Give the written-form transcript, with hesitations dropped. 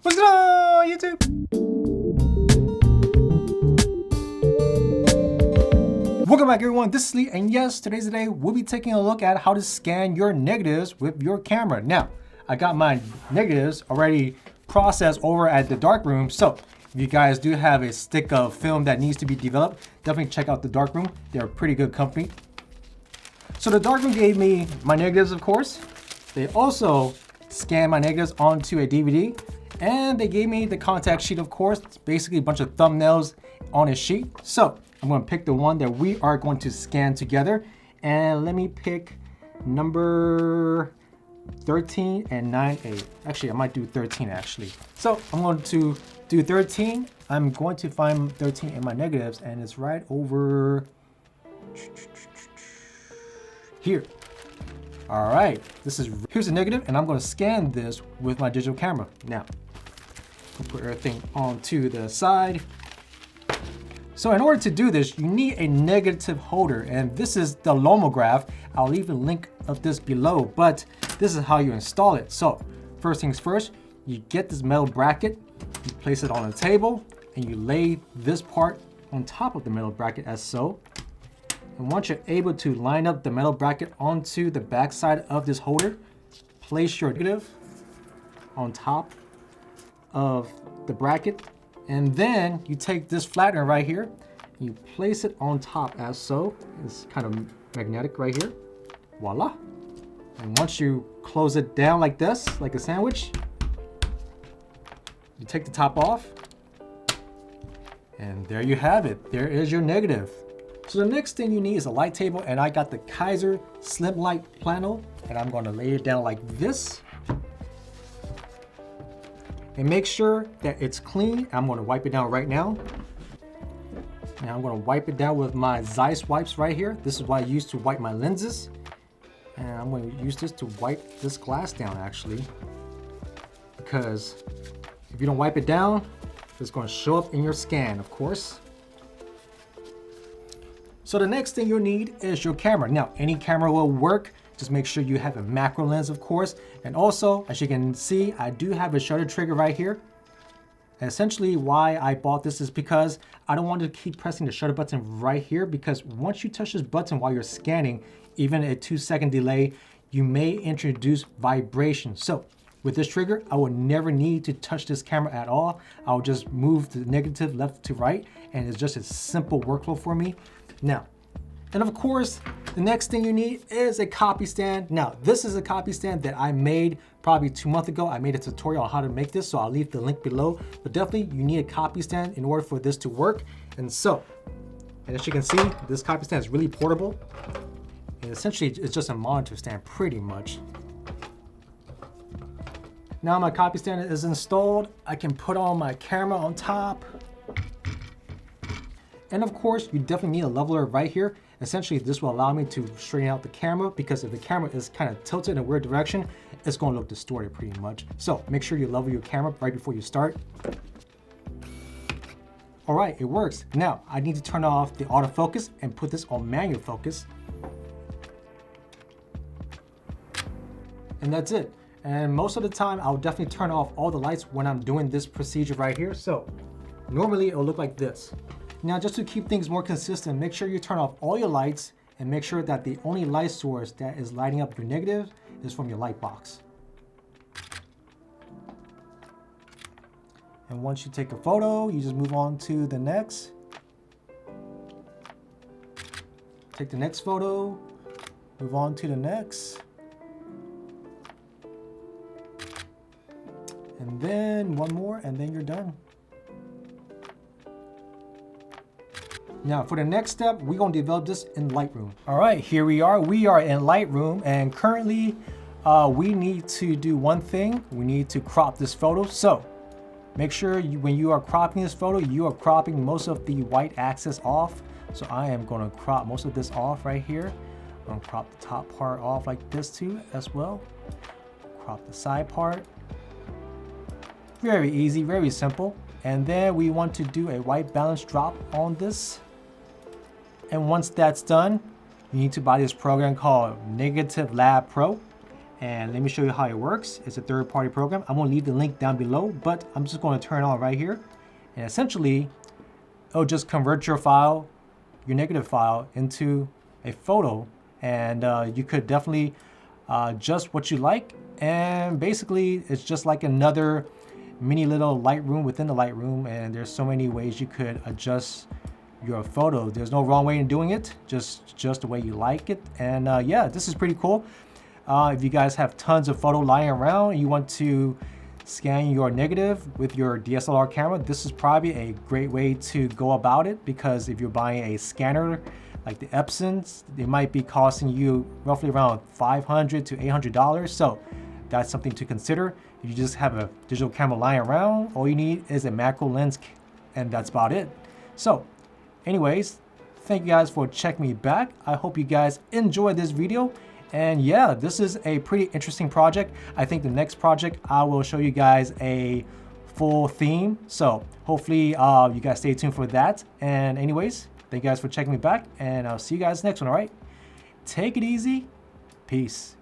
What's going on, YouTube? Welcome back, everyone. This is Lee, and yes, today's the day we'll be taking a look at how to scan your negatives with your camera. Now, I got my negatives already processed over at the darkroom, so if you guys do have a stick of film that needs to be developed, definitely check out the darkroom. They're a pretty good company. So the darkroom gave me my negatives, of course. They also scanned my negatives onto a DVD. And they gave me the contact sheet, of course. It's basically a bunch of thumbnails on a sheet. So I'm going to pick the one that we are going to scan together. And let me pick number 13 and 9A. Actually, I might do 13 actually. So I'm going to do 13. I'm going to find 13 in my negatives, and it's right over here. All right, here's a negative, and I'm going to scan this with my digital camera. Now, I'll put everything onto the side. So in order to do this, you need a negative holder, and this is the Lomograph. I'll leave a link of this below, but this is how you install it. So first things first, you get this metal bracket, you place it on a table, and you lay this part on top of the metal bracket as so. And once you're able to line up the metal bracket onto the back side of this holder, place your negative on top of the bracket, and then you take this flattener right here, and you place it on top as so. It's kind of magnetic right here. Voila. And once you close it down like this, like a sandwich, you take the top off, and there you have it. There is your negative. So the next thing you need is a light table, and I got the Kaiser Slim Light Plano, and I'm going to lay it down like this. And make sure that it's clean. I'm going to wipe it down right now. Now I'm going to wipe it down with my Zeiss wipes right here. This is what I use to wipe my lenses. And I'm going to use this to wipe this glass down actually. Because if you don't wipe it down, it's going to show up in your scan, of course. So the next thing you'll need is your camera. Now, any camera will work. Just make sure you have a macro lens, of course. And also, as you can see, I do have a shutter trigger right here. And essentially why I bought this is because I don't want to keep pressing the shutter button right here, because once you touch this button while you're scanning, even a 2-second delay, you may introduce vibration. So with this trigger, I will never need to touch this camera at all. I'll just move the negative left to right, and it's just a simple workflow for me. Now, and of course, the next thing you need is a copy stand. Now, this is a copy stand that I made probably 2 months ago. I made a tutorial on how to make this, so I'll leave the link below. But definitely, you need a copy stand in order for this to work. And as you can see, this copy stand is really portable. And essentially, it's just a monitor stand, pretty much. Now my copy stand is installed. I can put on my camera on top. And of course, you definitely need a leveler right here. Essentially, this will allow me to straighten out the camera, because if the camera is kind of tilted in a weird direction, it's going to look distorted pretty much. So make sure you level your camera right before you start. All right, it works. Now I need to turn off the autofocus and put this on manual focus. And that's it. And most of the time, I'll definitely turn off all the lights when I'm doing this procedure right here. So normally it'll look like this. Now, just to keep things more consistent, make sure you turn off all your lights and make sure that the only light source that is lighting up your negative is from your light box. And once you take a photo, you just move on to the next. Take the next photo, move on to the next. And then one more, and then you're done. Now for the next step, we're gonna develop this in Lightroom. All right, here we are. We are in Lightroom, and currently we need to do one thing. We need to crop this photo. So make sure when you are cropping this photo, you are cropping most of the white axis off. So I am gonna crop most of this off right here. I'm gonna crop the top part off like this too as well. Crop the side part. Very easy, very simple. And then we want to do a white balance drop on this. And once that's done, you need to buy this program called Negative Lab Pro. And let me show you how it works. It's a third-party program. I'm gonna leave the link down below, but I'm just gonna turn it on right here. And essentially, it'll just convert your file, your negative file, into a photo. And you could definitely adjust what you like. And basically, it's just like another mini little Lightroom within the Lightroom. And there's so many ways you could adjust your photo. There's no wrong way in doing it, just the way you like it. And yeah, this is pretty cool. If you guys have tons of photo lying around and you want to scan your negative with your DSLR camera, this is probably a great way to go about it, because if you're buying a scanner like the Epsons, they might be costing you roughly around $500 to $800. So that's something to consider. If you just have a digital camera lying around, all you need is a macro lens, and that's about it. So anyways, thank you guys for checking me back. I hope you guys enjoyed this video. And yeah, this is a pretty interesting project. I think the next project, I will show you guys a full theme. So hopefully you guys stay tuned for that. And anyways, thank you guys for checking me back, and I'll see you guys next one, all right? Take it easy. Peace.